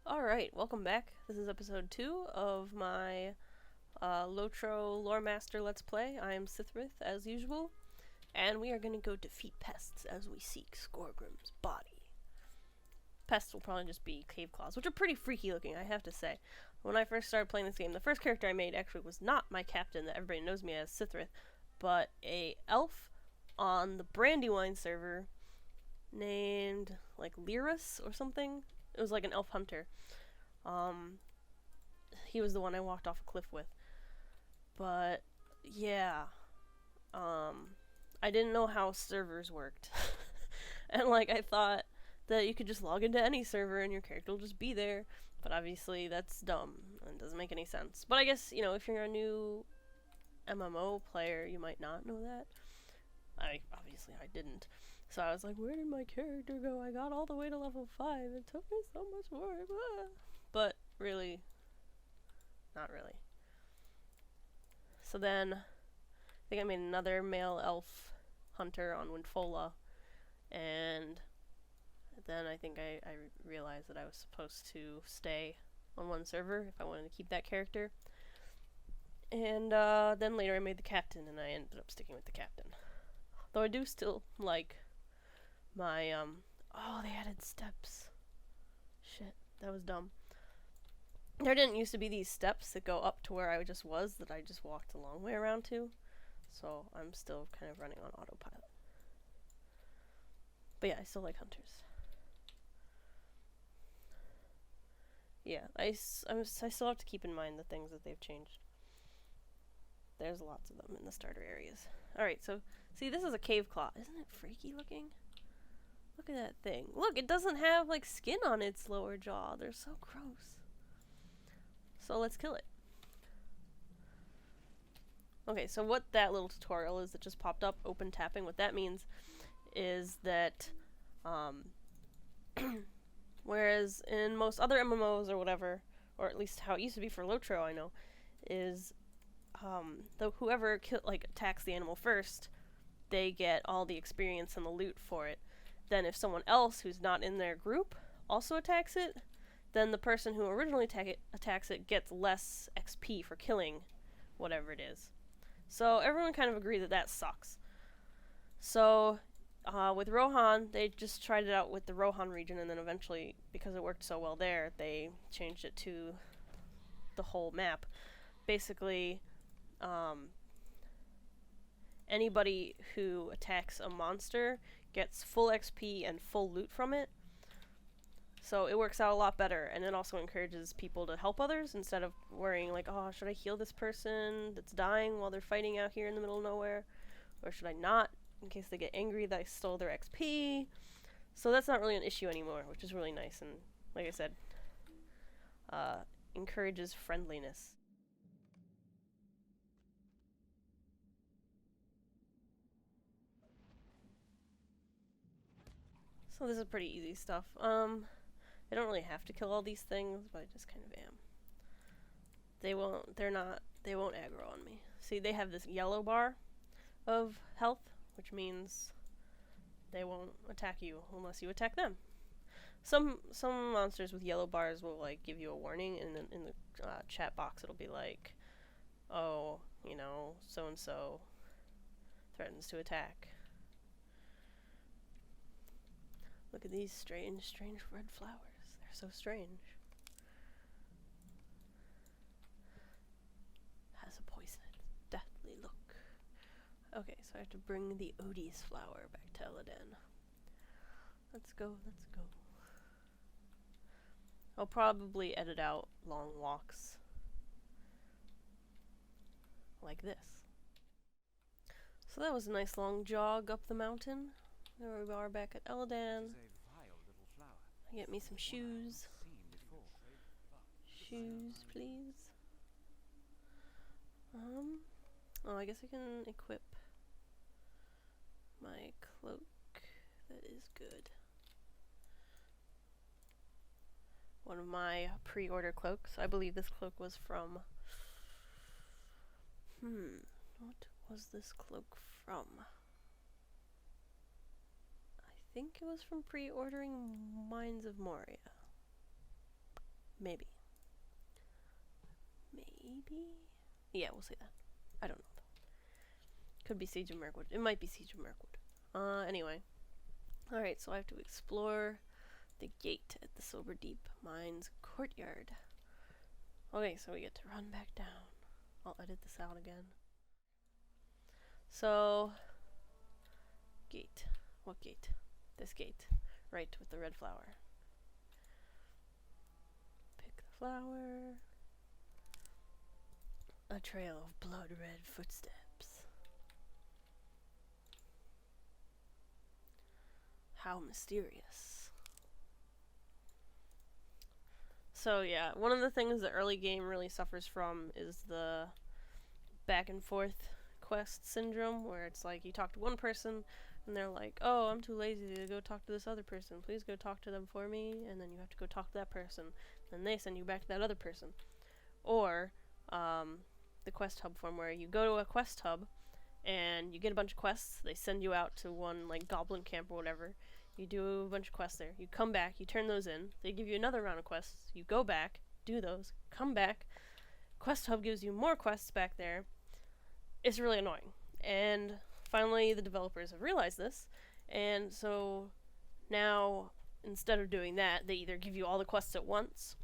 Alright, welcome back. This is episode 2 of my LOTRO Lore Master Let's Play. I am Cithryth, as usual, and we are going to go defeat pests as we seek Skorgrim's body. Pests will probably just be cave claws, which are pretty freaky looking, I have to say. When I first started playing this game, the first character I made actually was not my captain that everybody knows me as, Cithryth, but a elf on the Brandywine server named, like, Lyris or something. It was like an elf hunter. He was the one I walked off a cliff with. But, yeah. I didn't know how servers worked. And, like, I thought that you could just log into any server and your character will just be there. But obviously, that's dumb and doesn't make any sense. But I guess, you know, if you're a new MMO player, you might not know that. Obviously, I didn't. So I was like, where did my character go? I got all the way to level 5. It took me so much more. But really, not really. So then, I think I made another male elf hunter on Winfola, and then I think I realized that I was supposed to stay on one server if I wanted to keep that character. And then later I made the captain, and I ended up sticking with the captain. Though I do still like my, oh, they added steps. Shit, that was dumb. There didn't used to be these steps that go up to where I just was, that I just walked a long way around to. So I'm still kind of running on autopilot. But yeah, I still like hunters. Yeah, I still have to keep in mind the things that they've changed. There's lots of them in the starter areas. Alright, so, see, this is a cave claw. Isn't it freaky looking? Look at that thing. Look, it doesn't have, like, skin on its lower jaw. They're so gross. So let's kill it. Okay, so what that little tutorial is that just popped up, open tapping, what that means is that, whereas in most other MMOs or whatever, or at least how it used to be for LOTRO, I know, is, whoever attacks the animal first, they get all the experience and the loot for it. Then if someone else who's not in their group also attacks it, then the person who originally attacks it gets less XP for killing whatever it is. So everyone kind of agreed that that sucks. So with Rohan, they just tried it out with the Rohan region, and then eventually, because it worked so well there, they changed it to the whole map. Basically, anybody who attacks a monster gets full XP and full loot from it. So it works out a lot better, and it also encourages people to help others instead of worrying like, oh, should I heal this person that's dying while they're fighting out here in the middle of nowhere? Or should I not, in case they get angry that I stole their XP? So that's not really an issue anymore, which is really nice, and like I said, encourages friendliness. So this is pretty easy stuff. I don't really have to kill all these things, but I just kind of am. They won't aggro on me. See, they have this yellow bar of health, which means they won't attack you unless you attack them. Some monsters with yellow bars will like give you a warning, and then in the chat box it'll be like, oh, you know, so and so threatens to attack. Look at these strange red flowers. They're so strange. Has a poisonous, deathly look. Okay, so I have to bring the odious flower back to Eladan. Let's go. I'll probably edit out long walks like this. So that was a nice long jog up the mountain. There we are back at Eladan. Get me some shoes. Shoes, please. Oh, I guess I can equip my cloak. That is good. One of my pre-order cloaks. I believe this cloak was from... what was this cloak from? I think it was from pre-ordering Mines of Moria. Maybe. Maybe? Yeah, we'll say that. I don't know though. Could be Siege of Mirkwood. It might be Siege of Mirkwood. Anyway. Alright, so I have to explore the gate at the Sober Deep Mines courtyard. Okay, so we get to run back down. I'll edit this out again. So, gate. What gate? This gate. Right, with the red flower. Pick the flower. A trail of blood-red footsteps. How mysterious. So yeah, one of the things the early game really suffers from is the back and forth quest syndrome, where it's like you talk to one person and they're like, oh, I'm too lazy to go talk to this other person, please go talk to them for me, and then you have to go talk to that person, and they send you back to that other person. Or the quest hub form, where you go to a quest hub and you get a bunch of quests, they send you out to one like goblin camp or whatever, you do a bunch of quests there, you come back, you turn those in, they give you another round of quests, you go back, do those, come back, quest hub gives you more quests back there. It's really annoying. And finally the developers have realized this, and so now instead of doing that, they either give you all the quests at once,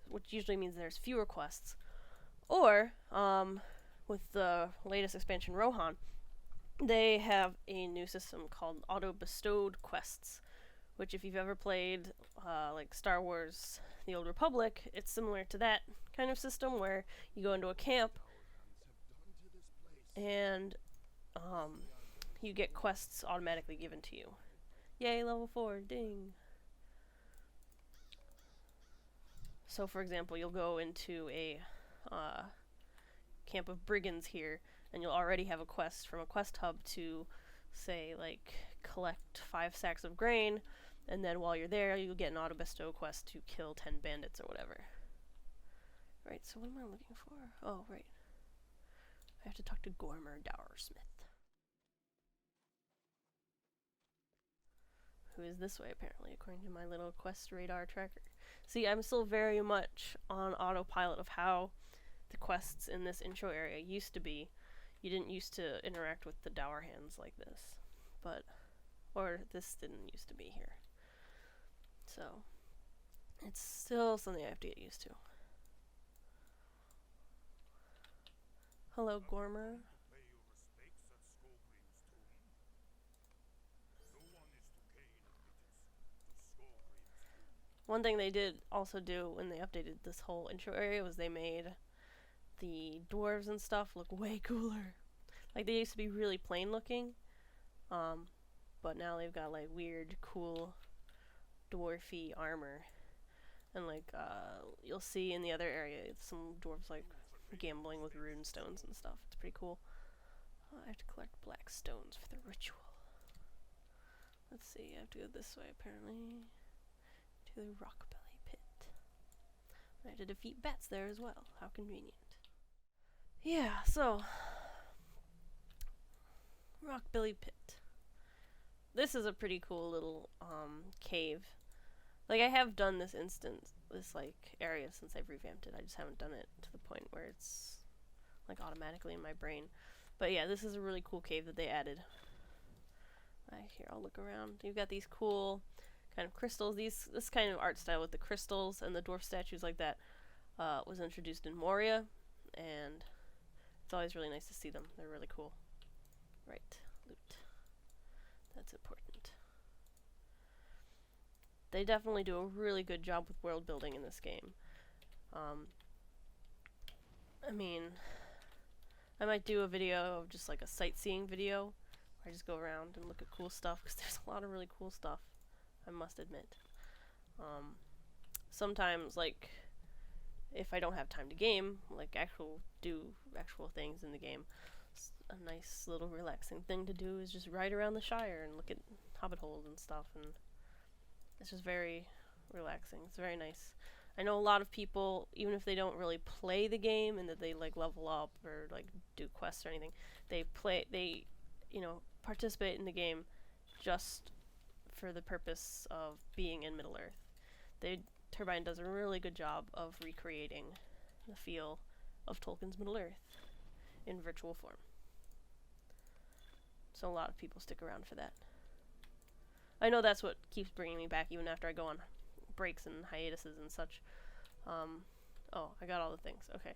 which usually means there's fewer quests, or with the latest expansion Rohan, they have a new system called auto-bestowed quests, which if you've ever played like Star Wars The Old Republic, it's similar to that kind of system where you go into a camp and you get quests automatically given to you. Yay, level 4, ding! So for example, you'll go into a camp of brigands here, and you'll already have a quest from a quest hub to, say, like, collect 5 sacks of grain, and then while you're there, you'll get an auto-bestow quest to kill 10 bandits or whatever. Right, so what am I looking for? Oh, right. I have to talk to Gormer Dowersmith, who is this way, apparently, according to my little quest radar tracker. See, I'm still very much on autopilot of how the quests in this intro area used to be. You didn't used to interact with the dower hands like this, or this didn't used to be here. So, it's still something I have to get used to. Hello, Gormer. One thing they did also do when they updated this whole intro area was they made the dwarves and stuff look way cooler. Like, they used to be really plain looking, but now they've got like weird, cool, dwarfy armor. And like, you'll see in the other area some dwarves like gambling with rune stones and stuff. It's pretty cool. I have to collect black stones for the ritual. Let's see, I have to go this way apparently. To the Rockbelly Pit. I have to defeat bats there as well. How convenient. Yeah, so Rockbelly Pit. This is a pretty cool little cave. Like, I have done this like area since I've revamped it. I just haven't done it to the point where it's like automatically in my brain. But yeah, this is a really cool cave that they added. Here, I'll look around. You've got these cool kind of crystals. This kind of art style with the crystals and the dwarf statues like that was introduced in Moria, and it's always really nice to see them. They're really cool. Right, loot. That's important. They definitely do a really good job with world building in this game. I mean, I might do a video of just like a sightseeing video, where I just go around and look at cool stuff, because there's a lot of really cool stuff, I must admit. Sometimes, like, if I don't have time to game, like do actual things in the game, a nice little relaxing thing to do is just ride around the Shire and look at hobbit holes and stuff, and it's just very relaxing. It's very nice. I know a lot of people, even if they don't really play the game and that they like level up or like do quests or anything, they participate in the game just for the purpose of being in Middle Earth. They Turbine does a really good job of recreating the feel of Tolkien's Middle-earth in virtual form. So a lot of people stick around for that. I know that's what keeps bringing me back even after I go on breaks and hiatuses and such. Oh, I got all the things. Okay.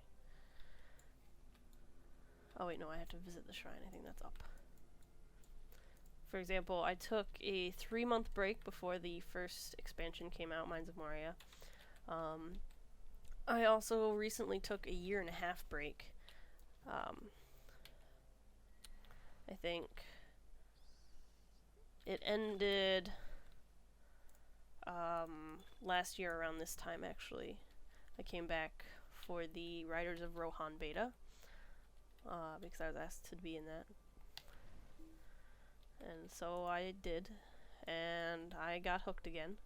Oh wait, no, I have to visit the shrine. I think that's up. For example, I took a 3-month break before the first expansion came out, Mines of Moria. I also recently took a 1.5-year break. I think it ended last year around this time, actually. I came back for the Riders of Rohan beta, because I was asked to be in that. And so I did, and I got hooked again.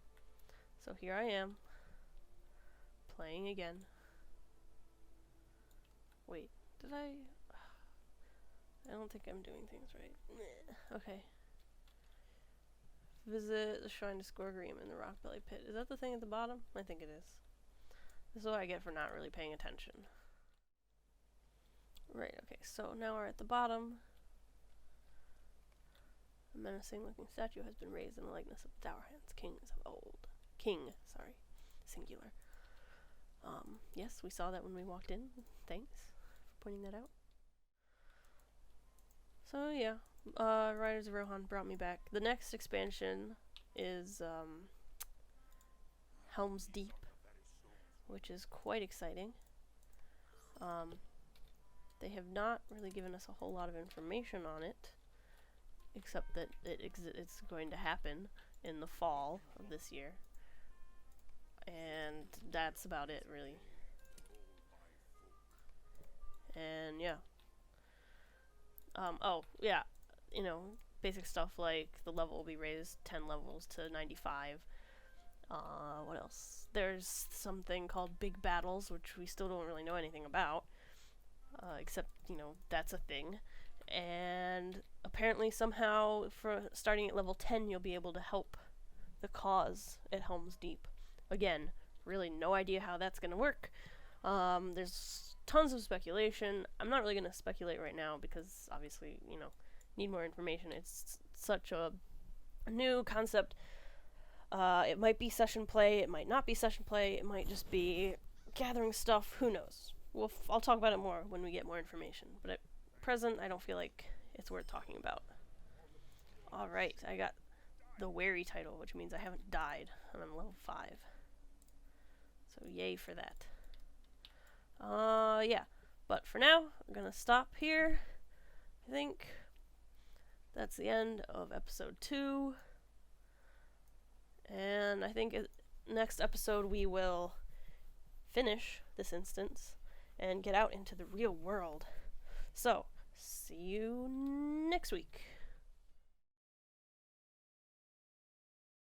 So here I am, playing again. Wait, did I don't think I'm doing things right. Okay. Visit the shrine to Skorgrim in the Rockbelly Pit. Is that the thing at the bottom? I think it is. This is what I get for not really paying attention. Right, okay, so now we're at the bottom. A menacing looking statue has been raised in the likeness of the Dourhands, kings of old. King, sorry. Singular. Yes, we saw that when we walked in. Thanks for pointing that out. So yeah, Riders of Rohan brought me back. The next expansion is Helm's Deep, which is quite exciting. They have not really given us a whole lot of information on it, except that it's going to happen in the fall of this year. And that's about it, really. And yeah. Oh, yeah, you know, basic stuff like the level will be raised 10 levels to 95. What else? There's something called Big Battles, which we still don't really know anything about, except, you know, that's a thing. And apparently somehow, for starting at level 10, you'll be able to help the cause at Helm's Deep. Again, really no idea how that's going to work. There's tons of speculation. I'm not really going to speculate right now because obviously, you know, need more information. It's such a new concept. It might be session play, it might not be session play, it might just be gathering stuff, who knows. I'll talk about it more when we get more information, but at present I don't feel like it's worth talking about. Alright, I got the Wary title, which means I haven't died. I'm on level 5. So yay for that. Yeah. But for now, I'm gonna stop here. I think that's the end of episode 2. And I think next episode we will finish this instance and get out into the real world. So, see you next week.